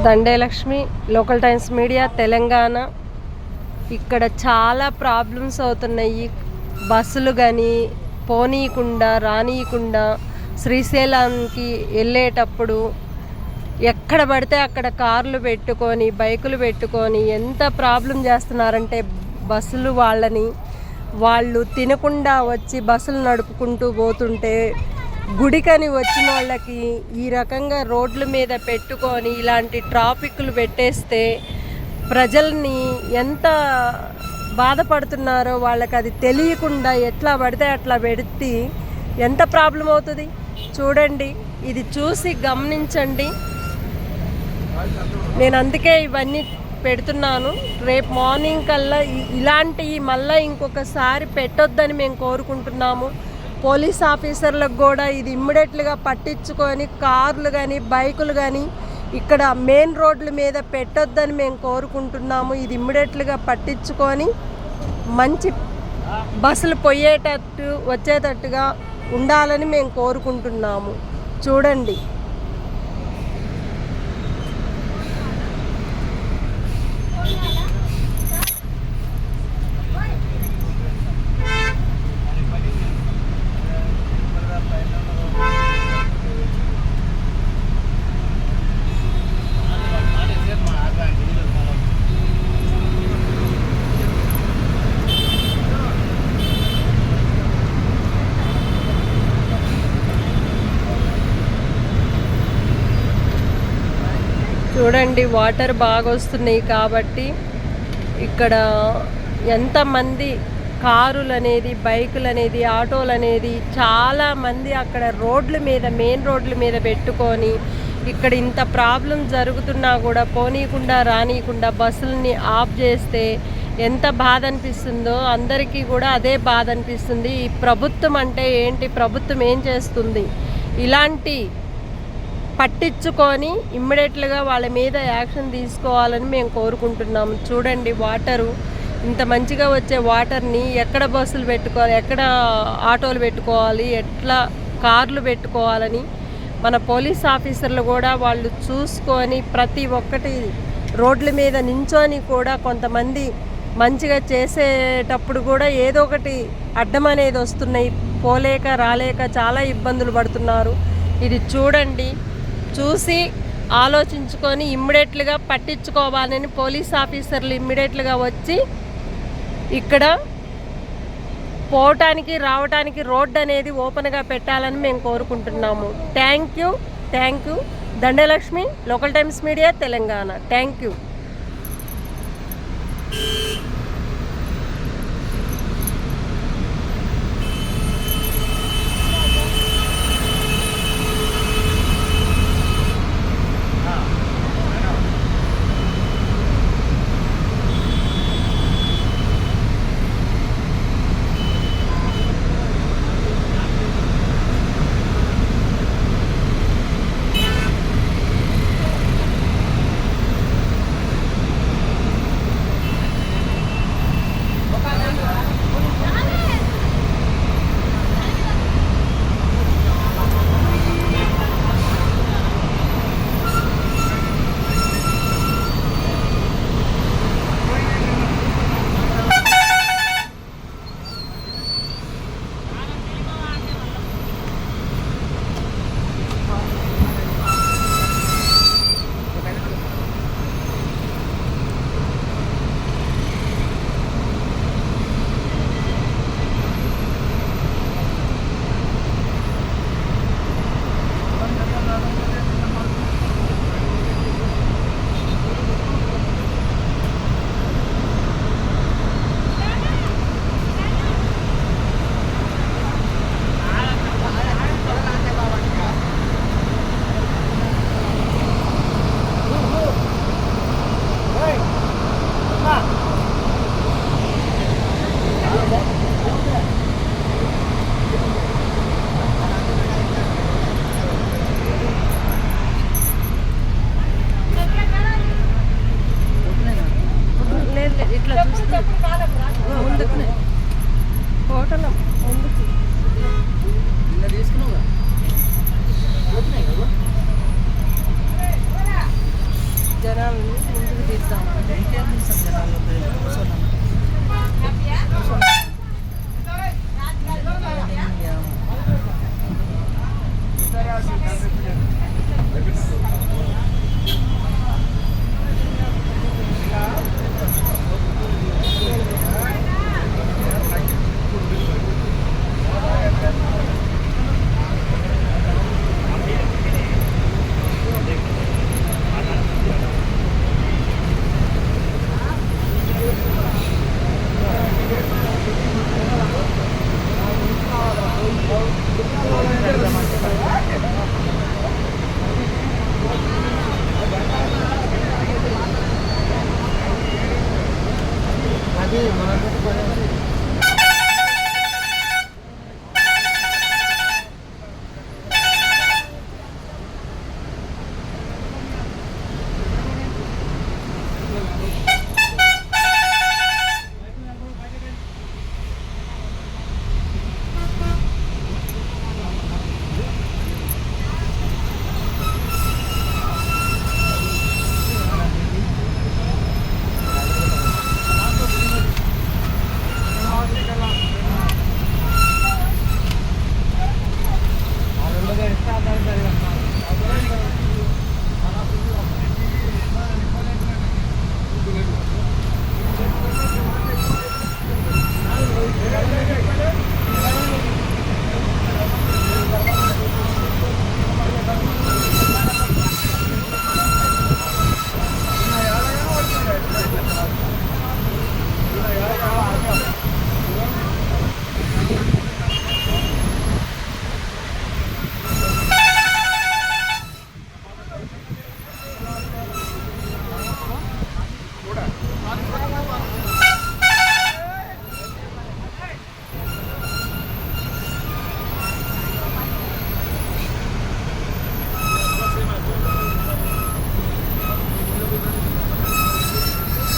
Dande Lakshmi, local times media, Telangana. ఇక్కడ చాలా problems అవుతున్నాయి. బస్సులు కానీ పోనీయకుండా రానియకుండా, శ్రీశైలానికి వెళ్ళేటప్పుడు ఎక్కడ పడితే అక్కడ కార్లు పెట్టుకొని బైకులు పెట్టుకొని ఎంత ప్రాబ్లం చేస్తున్నారంటే బస్సులు వాళ్ళు తినకుండా వచ్చి బస్సులు నడుపుకుంటూ పోతుంటే గుడికని వచ్చిన వాళ్ళకి ఈ రకంగా రోడ్ల మీద పెట్టుకొని ఇలాంటి ట్రాఫిక్లు పెట్టేస్తే ప్రజల్ని ఎంత బాధపడుతున్నారో వాళ్ళకి అది తెలియకుండా ఎట్లా పడితే అట్లా పెడితే ఎంత ప్రాబ్లం అవుతుంది చూడండి. ఇది చూసి గమనించండి. నేను అందుకే ఇవన్నీ పెడుతున్నాను. రేపు మార్నింగ్ కల్లా ఇలాంటివి మళ్ళీ ఇంకొకసారి పెట్టొద్దని మేము కోరుకుంటున్నాము. పోలీస్ ఆఫీసర్లకు కూడా ఇది ఇమ్మీడియట్గా పట్టించుకొని కార్లు కానీ బైకులు కానీ ఇక్కడ మెయిన్ రోడ్ల మీద పెట్టొద్దని మేము కోరుకుంటున్నాము. ఇది ఇమ్మీడియట్గా పట్టించుకొని మంచి బస్సులు పోయేటట్టు వచ్చేటట్టుగా ఉండాలని మేము కోరుకుంటున్నాము. చూడండి. చూడండి, వాటర్ బాగా వస్తున్నాయి కాబట్టి ఇక్కడ ఎంతమంది కారులు అనేది, బైకులు అనేది, ఆటోలు అనేది చాలామంది అక్కడ మెయిన్ రోడ్ల మీద పెట్టుకొని ఇక్కడ ఇంత ప్రాబ్లం జరుగుతున్నా కూడా పోనీయకుండా రానియకుండా బస్సులని ఆఫ్ చేస్తే ఎంత బాధ అనిపిస్తుందో అందరికీ కూడా అదే బాధ అనిపిస్తుంది. ఈ ప్రభుత్వం అంటే ఏంటి, ప్రభుత్వం ఏం చేస్తుంది, ఇలాంటి పట్టించుకొని ఇమ్మీడియట్గా వాళ్ళ మీద యాక్షన్ తీసుకోవాలని మేము కోరుకుంటున్నాము. చూడండి, వాటరు ఇంత మంచిగా వచ్చే వాటర్ని ఎక్కడ బస్సులు పెట్టుకోవాలి, ఎక్కడ ఆటోలు పెట్టుకోవాలి, ఎట్లా కార్లు పెట్టుకోవాలని మన పోలీస్ ఆఫీసర్లు కూడా వాళ్ళు చూసుకొని ప్రతి ఒక్కటి రోడ్ల మీద నించొని కూడా కొంతమంది మంచిగా చేసేటప్పుడు కూడా ఏదో ఒకటి అడ్డం అనేది వస్తున్నాయి. పోలేక రాలేక చాలా ఇబ్బందులు పడుతున్నారు. ఇది చూడండి, చూసి ఆలోచించుకొని ఇమ్మీడియట్గా పట్టించుకోవాలని పోలీస్ ఆఫీసర్లు ఇమ్మీడియట్గా వచ్చి ఇక్కడ పోవటానికి రావటానికి రోడ్డు అనేది ఓపెన్గా పెట్టాలని మేము కోరుకుంటున్నాము. Thank you. Dandalakshmi, local times media, Telangana. Thank you. ముందుకు తీద్దాం. ఇంకేం తీస్తాం జనాలు కూర్చోన్నాం. కూర్చోన్నాం.